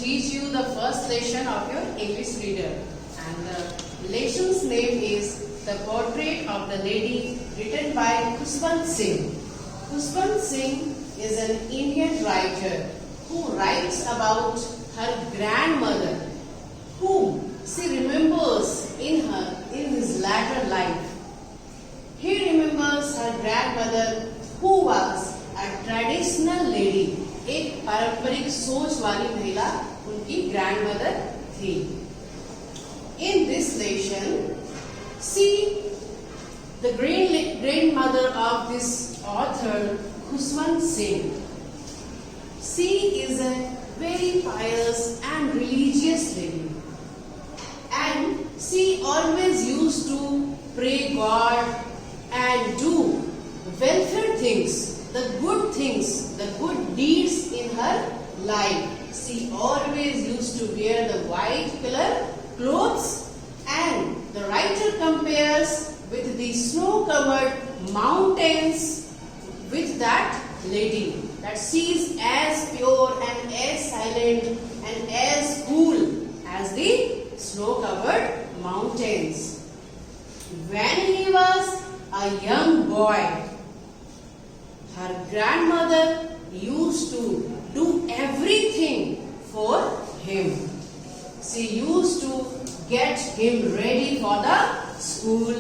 teach you the first lesson of your English reader. And the lesson's name is The Portrait of the Lady, written by Khuswant Singh. Khuswant Singh is an Indian writer who writes about her grandmother, whom she remembers in his latter life. He remembers her grandmother who was a traditional lady. एक पारंपरिक सोच वाली महिला उनकी grandmother थी. In this lesson, see the grandmother of this author, Khuswant Singh. She is a very pious and religious lady, and she always used to pray God and do welfare things, the good things, the good deeds in her life. She always used to wear the white color clothes, and the writer compares with the snow-covered mountains with that lady, that she is as pure and as silent and as cool as the snow-covered mountains. When he was a young boy, her grandmother used to do everything for him. She used to get him ready for the school,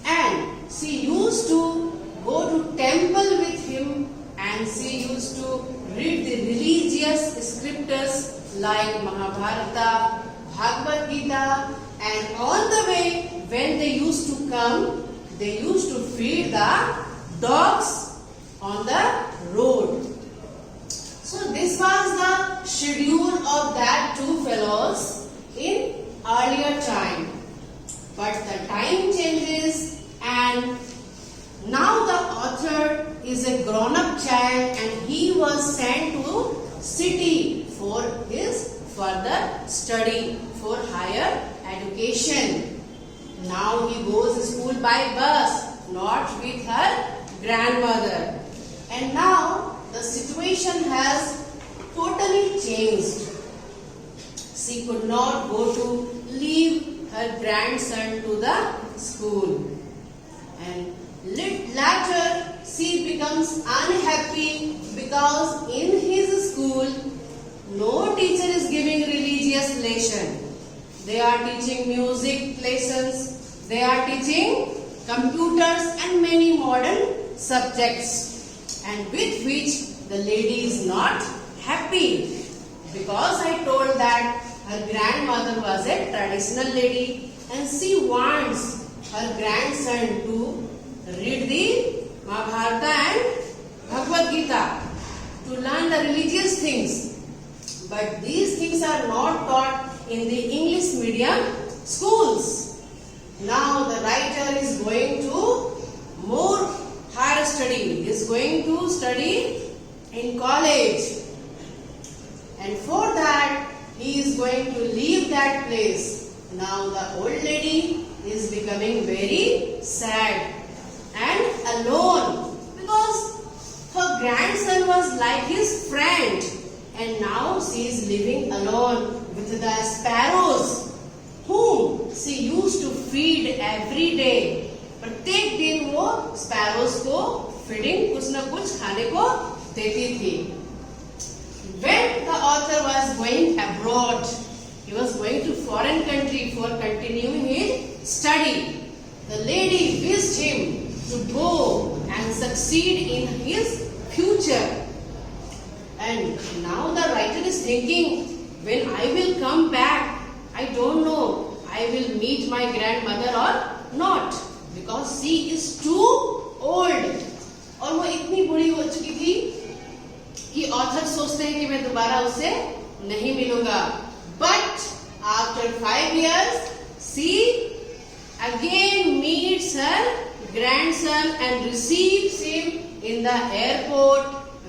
and she used to go to temple with him, and she used to read the religious scriptures like Mahabharata, Bhagavad Gita, and on the way when they used to come, they used to feed the dogs on the road. So this was the schedule of that two fellows in earlier time. But the time changes, and now the author is a grown-up child, and he was sent to city for his further study, for higher education. Now he goes to school by bus, not with her grandmother. And now the situation has totally changed. She could not go to leave her grandson to the school. And later she becomes unhappy because in his school no teacher is giving religious lesson. They are teaching music lessons, they are teaching computers and many modern subjects, and with which the lady is not happy, because I told that her grandmother was a traditional lady and she wants her grandson to read the Mahabharata and Bhagavad Gita, to learn the religious things. But these things are not taught in the English medium schools. Now the writer is going to more higher study. He is going to study in college. And for that, he is going to leave that place. Now the old lady is becoming very sad and alone, because her grandson was like his friend, and now she is living alone with the sparrows whom she used to feed every day. प्रत्येक दिन वो sparrows को feeding कुछ न कुछ खाने को देती थी. When the author was going abroad, he was going to foreign country for continuing his study. The lady wished him to go and succeed in his future. And now the writer is thinking, when I will come back, I don't know I will meet my grandmother or not, because she is too old. और वो इतनी बूढ़ी हो चुकी थी कि author सोचते हैं कि मैं दोबारा उसे नहीं मिलूंगा. But after 5 years, she again meets her grandson and receives him in the airport.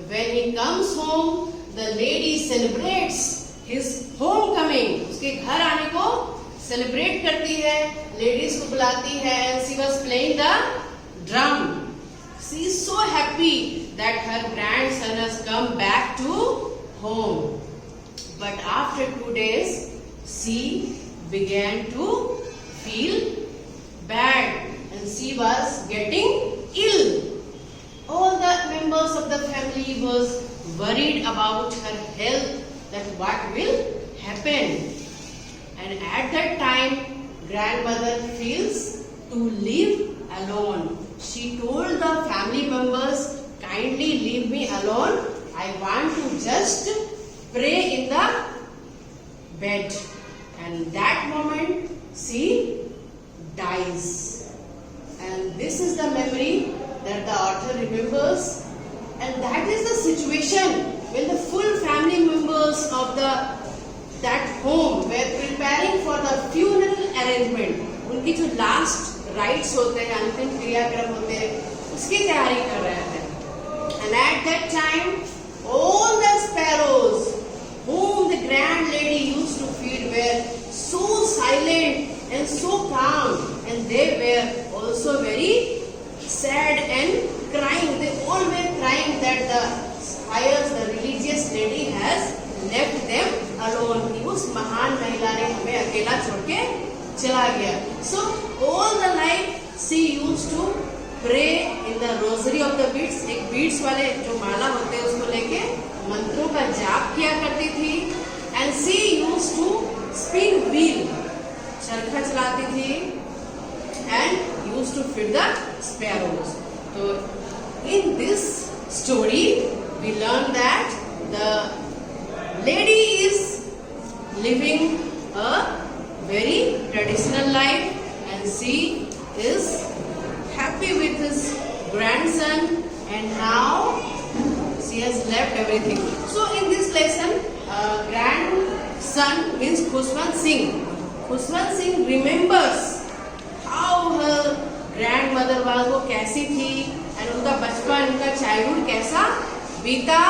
When he comes home, the lady celebrates his homecoming. उसके घर आने को celebrate करती है, ladies को बुलाती है, and she was playing the drum. She is so happy that her grandson has come back to home. But after 2 days, she began to feel bad and she was getting ill. All the members of the family was worried about her health, that what will happen. And at that time, grandmother feels to live alone. She told the family members, kindly leave me alone. I want to just pray in the bed. And that moment she dies. And this is the memory that the author remembers. And that is the situation when the full family members of that home were preparing for the funeral arrangement. उनकी जो last rites होते हैं, अंतिम क्रियाक्रम होते हैं, उसकी तैयारी कर रहे थे. And at that time, all the sparrows whom the grand lady used to feed were so silent and so calm, and they were also very sad and crying. They all were crying that the pious, the religious lady has left them alone. कि उस महान महिला ने हमें अकेला छोड़ के चला गया. So all the night she used to pray in the rosary of the beads. एक beads वाले जो माला होते हैं उसको लेके मंत्रों का जाप किया करती थी. And she used to spin wheel, चरखा चलाती थी, and used to feed the sparrows. So in this story we learn that the lady is living a very traditional life and she is happy with his grandson, and now she has left everything. So in this lesson, grandson means Khuswant Singh. Khuswant Singh remembers how her grandmother was, वो कैसी थी, and उनका बचपन, उनका childhood कैसा बीता,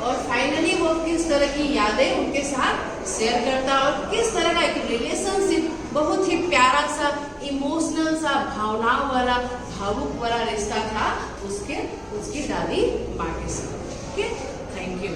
और finally वो किस तरह की यादें उनके साथ शेयर करता और किस तरह का एक रिलेशनशिप, बहुत ही प्यारा सा, इमोशनल सा, भावनाओं वाला, भावुक वाला रिश्ता था उसकी दादी माँ के साथ. Okay, thank you.